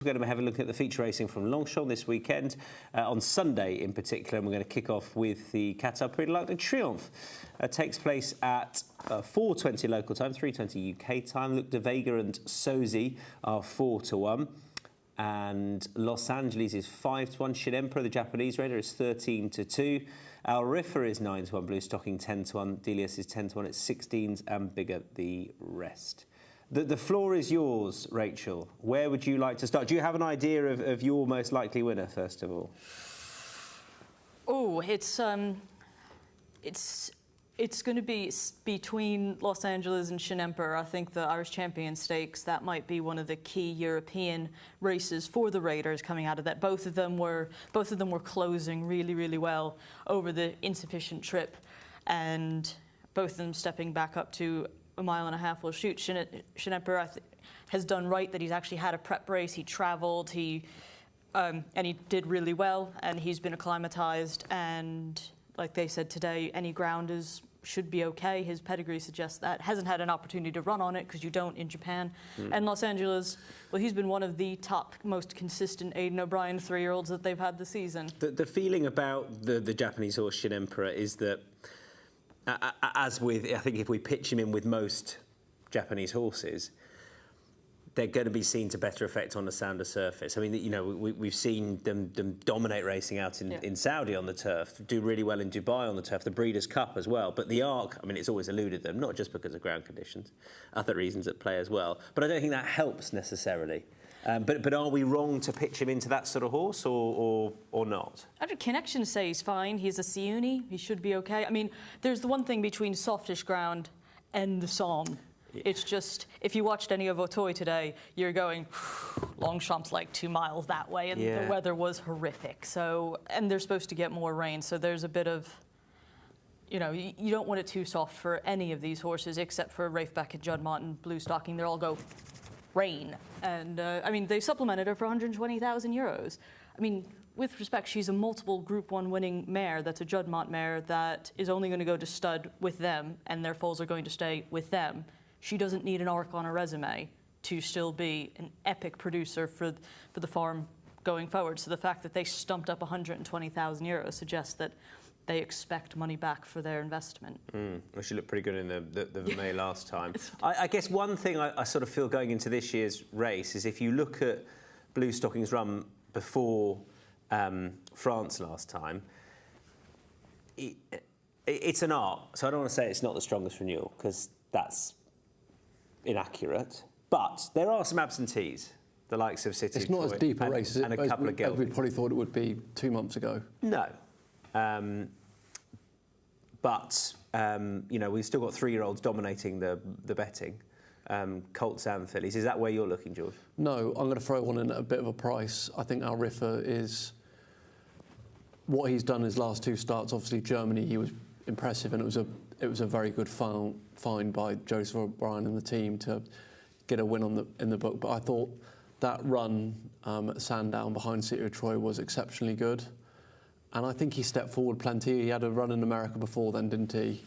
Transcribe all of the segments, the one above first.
We're going to have a look at the feature racing from Longchamp this weekend, on Sunday in particular, and we're going to kick off with the Qatar Prix de l'Arc de Triomphe. Takes place at 4:20 local time, 3:20 UK time. Luc de Vega and Sozi are 4-1. And Los Angeles is 5-1. Shin Emperor, the Japanese rider, is 13-2. Al Rifa is 9-1. Blue Stocking 10-1. Delius is 10-1. It's 16s and bigger the rest. The floor is yours, Rachel. Where would you like to start? Do you have an idea of your most likely winner, first of all? Oh, it's going to be between Los Angeles and Shin Emperor. I think the Irish Champion Stakes, that might be one of the key European races for the Raiders coming out of that. Both of them were closing really, really well over the insufficient trip, and both of them stepping back up to a mile and a half will shoot. Shin Emperor has done right that he's actually had a prep race. He travelled, and he did really well, and he's been acclimatized, and like they said today, any ground should be okay. His pedigree suggests that. Hasn't had an opportunity to run on it because you don't in Japan. And Los Angeles, well, he's been one of the top, most consistent Aidan O'Brien 3-year-olds that they've had this season. The feeling about the Japanese horse Shin Emperor is that, as with, I think if we pitch him in with most Japanese horses, they're going to be seen to better effect on the sounder surface. I mean, you know, we've seen them dominate racing out in Saudi on the turf, do really well in Dubai on the turf, the Breeders' Cup as well. But the Arc, I mean, it's always eluded them, not just because of ground conditions, other reasons at play as well. But I don't think that helps necessarily. But are we wrong to pitch him into that sort of horse or not? Connections say he's fine. He's a Siuni. He should be okay. I mean, there's the one thing between softish ground and the Somme. It's just, if you watched any of Auteuil today, you're going, Longchamp's like 2 miles that way, and the weather was horrific. So, and they're supposed to get more rain, so there's a bit of, you know, you don't want it too soft for any of these horses, except for Rafeback and Juddmonte and Blue Stocking. They all go rain. And, I mean, they supplemented her for 120,000 euros. I mean, with respect, she's a multiple Group 1 winning mare. That's a Juddmonte mare that is only going to go to stud with them, and their foals are going to stay with them. She doesn't need an Arc on her resume to still be an epic producer for the farm going forward. So the fact that they stumped up 120,000 euros suggests that they expect money back for their investment. Well, she looked pretty good in the Vermeer last time. I guess one thing I sort of feel going into this year's race is if you look at Blue Stocking's run before France last time, it's an art. So I don't want to say it's not the strongest renewal, because that's inaccurate, but there are some absentees, the likes of City. It's not as deep a race and a couple of Gelbys. We probably thought it would be 2 months ago. No, but you know, we've still got 3-year-olds dominating the betting, colts and fillies. Is that where you're looking, George? No, I'm going to throw one in at a bit of a price. I think Al Rifa is what he's done his last 2 starts. Obviously, Germany, he was impressive, and it was a very good find by Joseph O'Brien and the team to get a win in the book. But I thought that run at Sandown behind City of Troy was exceptionally good, and I think he stepped forward plenty. He had a run in America before then, didn't he?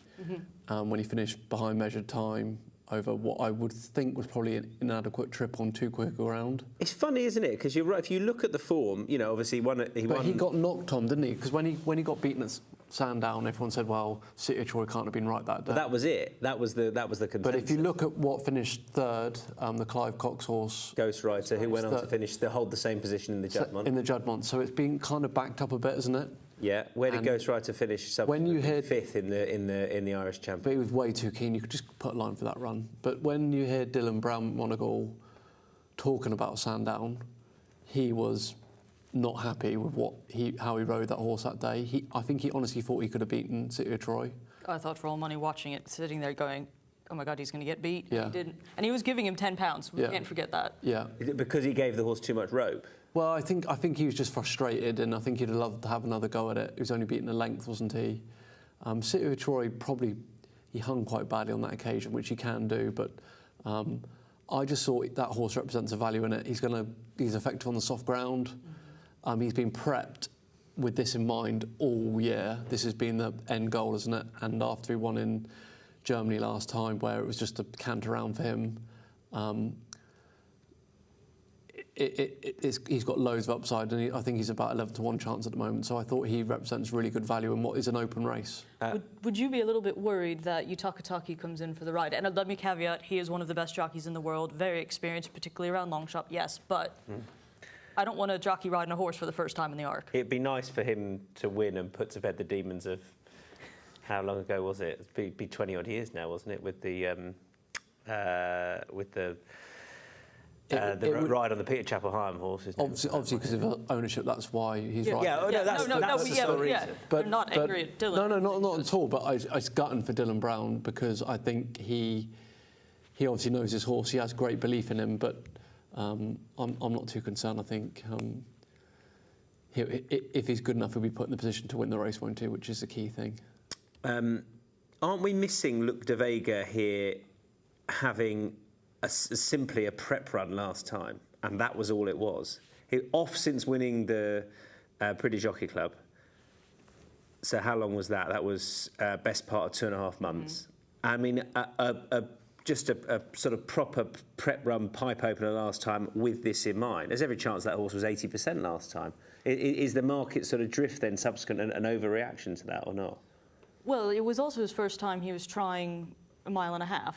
When he finished behind measured time over what I would think was probably an inadequate trip on too quick a ground. It's funny, isn't it? Because you're right. If you look at the form, you know, obviously he won. He got knocked on, didn't he? Because when he got beaten at Sandown, everyone said, "Well, City of Troy can't have been right that day." But that was it. That was the consensus. But if you look at what finished third, the Clive Cox horse, Ghostwriter, who went on to hold the same position in the Juddmonte. In the Juddmonte, so it's been kind of backed up a bit, isn't it? Yeah. Where did Ghostwriter finish? When you hear 5th in the Irish Championship. But he was way too keen. You could just put a line for that run. But when you hear Dylan Brown Monagle talking about Sandown, he was not happy with how he rode that horse that day. I think he honestly thought he could have beaten City of Troy. I thought for all money watching it, sitting there going, oh my God, he's going to get beat. Yeah. He didn't. And he was giving him £10. We can't forget that. Yeah. Is it because he gave the horse too much rope? Well, I think he was just frustrated, and I think he'd have loved to have another go at it. He was only beaten a length, wasn't he? City of Troy he hung quite badly on that occasion, which he can do, but I just thought that horse represents a value in it. He's effective on the soft ground. He's been prepped with this in mind all year. This has been the end goal, isn't it? And after he won in Germany last time, where it was just a canter round for him, he's got loads of upside, and I think he's about 11 to 1 chance at the moment. So I thought he represents really good value in what is an open race. Would you be a little bit worried that Yutakataki comes in for the ride? And let me caveat, he is one of the best jockeys in the world, very experienced, particularly around Longchamp, yes, but I don't want a jockey riding a horse for the first time in the Arc. It'd be nice for him to win and put to bed the demons of, how long ago was it? It'd be 20 odd years now, wasn't it? With the ride on the Peter Chapel Higham horse. Obviously, because of ownership, that's why he's right. That's the sole reason. But I'm not angry at Dylan. No, not at all. But I was gutting for Dylan Brown because I think he obviously knows his horse. He has great belief in him, but I'm not too concerned. I think if he's good enough, he'll be put in the position to win the race, won't he? Which is the key thing. Aren't we missing Luc de Vega here having simply a prep run last time, and that was all it was? He off since winning the Prix de Jockey Club. So how long was that? That was best part of 2.5 months. I mean, just a sort of proper prep run pipe opener last time with this in mind. There's every chance that horse was 80% last time. Is the market sort of drift then subsequent an overreaction to that or not? Well, it was also his first time he was trying a 1.5 miles,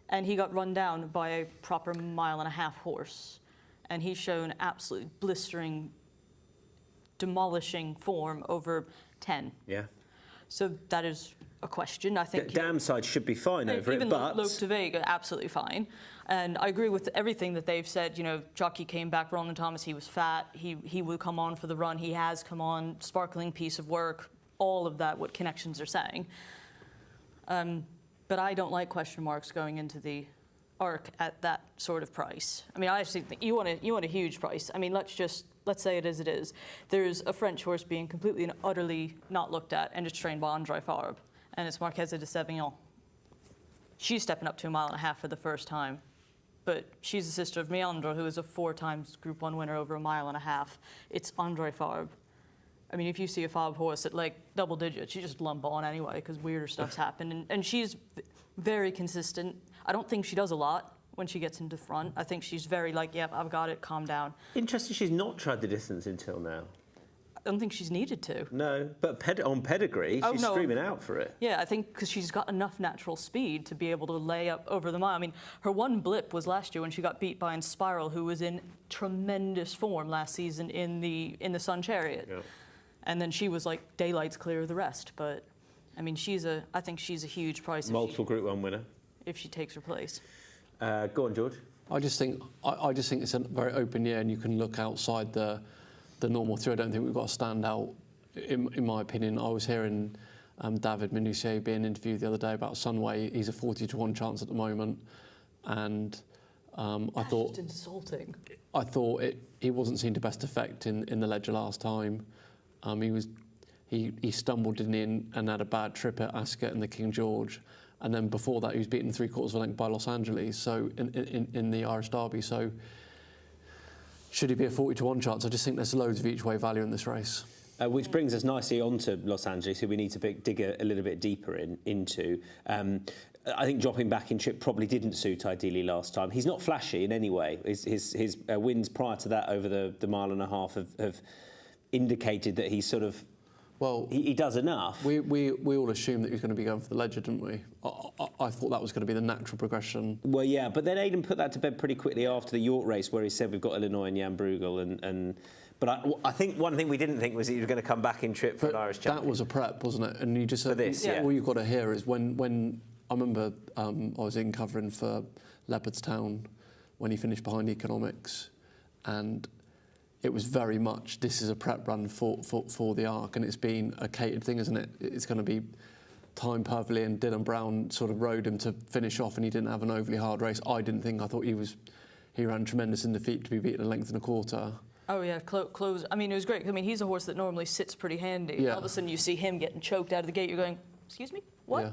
and he got run down by a proper 1.5 mile horse. And he's shown absolutely blistering, demolishing form over 10. Yeah. So that is a question. I think Dam side should be fine over it, but Luc de Vega, absolutely fine. And I agree with everything that they've said. You know, jockey came back, Roland Thomas, he was fat. He will come on for the run. He has come on, sparkling piece of work. All of that, what connections are saying. But I don't like question marks going into the Arc at that sort of price. I mean, I actually think you want a huge price. I mean, let's say it as it is. There's a French horse being completely and utterly not looked at, and it's trained by Andre Fabre, and it's Marquise de Sévignon. She's stepping up to 1.5 miles for the first time, but she's the sister of Meandre, who is a 4-time Group 1 winner over 1.5 miles. It's Andre Fabre. I mean, if you see a Fabre horse at like double digits, you just lump on anyway because weirder stuff's happened. And she's very consistent. I don't think she does a lot when she gets into front. I think she's very like, yep, I've got it, calm down. Interesting she's not tried the distance until now. I don't think she's needed to. No, but on pedigree, she's screaming out for it. Yeah, I think because she's got enough natural speed to be able to lay up over the mile. I mean, her one blip was last year when she got beat by Inspiral, who was in tremendous form last season in the Sun Chariot. Yeah. And then she was like daylight's clear of the rest. But, I mean, I think she's a huge price. Multiple Group 1 winner. If she takes her place. Go on, George. I just think it's a very open year, and you can look outside the normal three. I don't think we've got a standout, in my opinion. I was hearing David Minutier being interviewed the other day about Sunway. He's a 40 to 1 chance at the moment, and That's just insulting. I thought he wasn't seen to best effect in the Ledger last time. He stumbled, didn't he, and had a bad trip at Ascot and the King George, and then before that he was beaten 3/4 of a length by Los Angeles. So in the Irish Derby. So should he be a 40 to 1 chance? I just think there's loads of each way value in this race. Which brings us nicely onto Los Angeles, who we need to dig a little bit deeper into. I think dropping back in trip probably didn't suit ideally last time. He's not flashy in any way. His wins prior to that over the 1.5 miles have indicated that he's sort of, well, he does enough. We all assumed that he was going to be going for the Ledger, didn't we? I thought that was going to be the natural progression. Well, yeah, but then Aidan put that to bed pretty quickly after the York race, where he said we've got Illinois and Jan Bruegel, but I think one thing we didn't think was that he was going to come back in trip for an Irish champion. That was a prep, wasn't it? And you just said, all you've got to hear is when I remember I was in covering for Leopardstown when he finished behind Economics, and it was very much, this is a prep run for the Arc, and it's been a catered thing, isn't it? It's going to be timed perfectly, and Dylan Brown sort of rode him to finish off, and he didn't have an overly hard race. I thought he ran tremendous in defeat to be beaten 1.25 lengths. Oh yeah, close. I mean, it was great. I mean, he's a horse that normally sits pretty handy. Yeah. All of a sudden, you see him getting choked out of the gate. You're going, excuse me, what?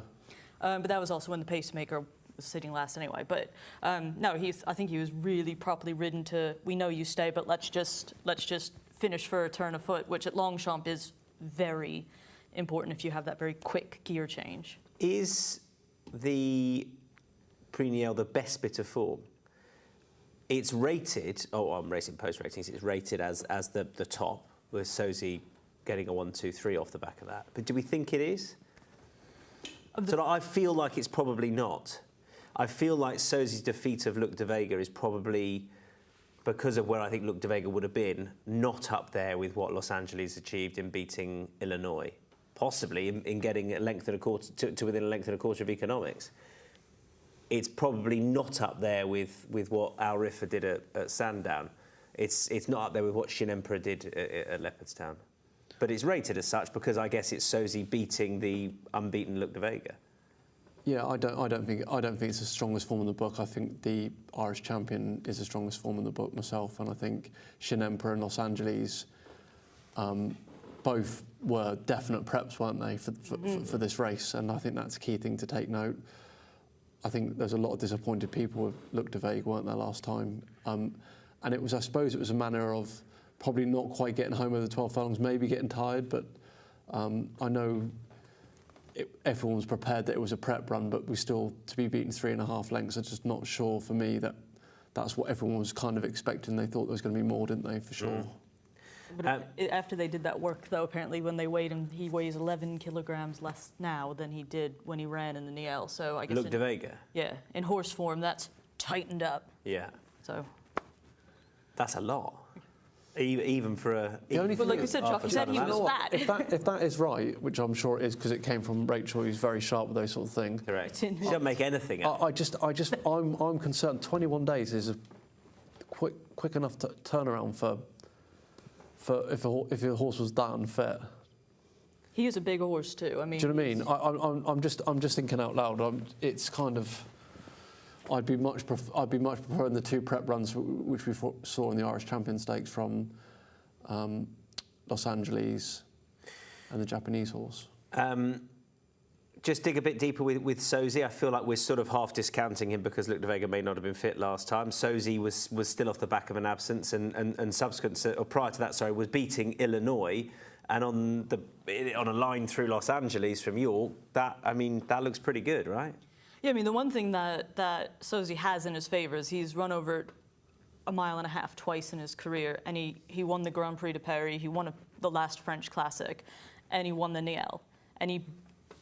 Yeah. But that was also when the pacemaker was sitting last anyway. But no, I think he was really properly ridden to. We know you stay, but let's just finish for a turn of foot, which at Longchamp is very important if you have that very quick gear change. Is the Prix Niel the best bit of form? it's rated, on Racing Post ratings, it's rated as the top, with Sosie getting a 1, 2, 3 off the back of that. But do we think it is? So I feel like it's probably not. I feel like Sosie's defeat of Luc de Vega is probably, because of where I think Luc de Vega would have been, not up there with what Los Angeles achieved in beating Illinois, possibly in getting a length and a quarter to within a length and a quarter of economics. It's probably not up there with what Al Riffa did at Sandown. It's not up there with what Shin Emperor did at Leopardstown. But it's rated as such because I guess it's Sosie beating the unbeaten Luc de Vega. Yeah, I don't think it's the strongest form in the book. I think the Irish Champion is the strongest form in the book myself, and I think Shin Emperor and Los Angeles both were definite preps, weren't they, for this race? And I think that's a key thing to take note. I think there's a lot of disappointed people with Luc de Vega, weren't there, last time? And I suppose it was a manner of probably not quite getting home over the 12 furlongs, maybe getting tired, but I know everyone was prepared that it was a prep run, but we still, to be beaten 3.5 lengths, I'm just not sure for me that that's what everyone was kind of expecting. They thought there was going to be more, didn't they, for sure? But after they did that work, though, apparently when they weighed him, he weighs 11 kilograms less now than he did when he ran in the Niel. So I guess Luc de Vega? Yeah, in horse form, that's tightened up. Yeah. So that's a lot. Even for a... But like you said, Chuck, you said he was fat. If that is right, which I'm sure it is because it came from Rachel, who's very sharp with those sort of things. Correct. She doesn't make anything up. I'm concerned. 21 days is a quick enough turnaround for if your horse was that unfit. He is a big horse too. I mean, do you know what I mean? I'm just thinking out loud. It's kind of. I'd be much preferring the 2 prep runs which we saw in the Irish Champion Stakes from Los Angeles and the Japanese horse. Just dig a bit deeper with Sosie. I feel like we're sort of half discounting him because Luc de Vega may not have been fit last time. Sosie was still off the back of an absence and subsequent, or prior to that, sorry, was beating Illinois. And on a line through Los Angeles from York, that looks pretty good, right? Yeah, I mean, the one thing that Sosie has in his favour is he's run over 1.5 miles twice in his career, and he won the Grand Prix de Paris, he won the last French Classic, and he won the Niel. And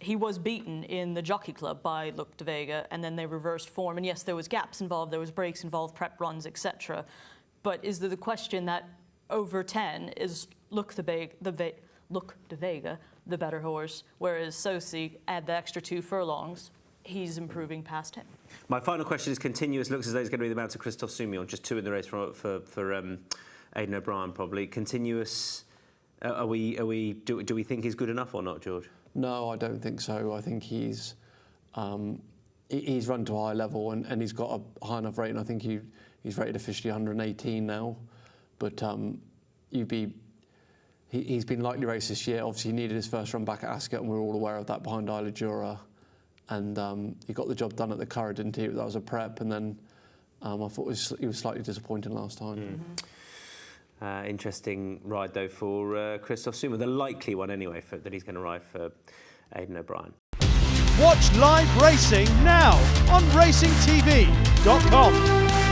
he was beaten in the Jockey Club by Luc de Vega, and then they reversed form. And yes, there was gaps involved, there was breaks involved, prep runs, etc. But is there the question that over 10 is Luc de Vega the better horse, whereas Sosie, add the extra 2 furlongs, he's improving past him. My final question is continuous. Looks as though it's going to be the Mount of Christophe Soumillon, just 2 in the race for Aidan O'Brien, probably. Continuous, do we think he's good enough or not, George? No, I don't think so. I think he's run to a high level and he's got a high enough rating. I think he's rated officially 118 now, but he's been lightly raced this year. Obviously, he needed his first run back at Ascot, and we're all aware of that behind Isla Jura. And he got the job done at the Curragh, didn't he? That was a prep, and then I thought he was slightly disappointing last time. Interesting ride, though, for Christophe Soumillon. The likely one, anyway, that he's going to ride for Aidan O'Brien. Watch live racing now on racingtv.com.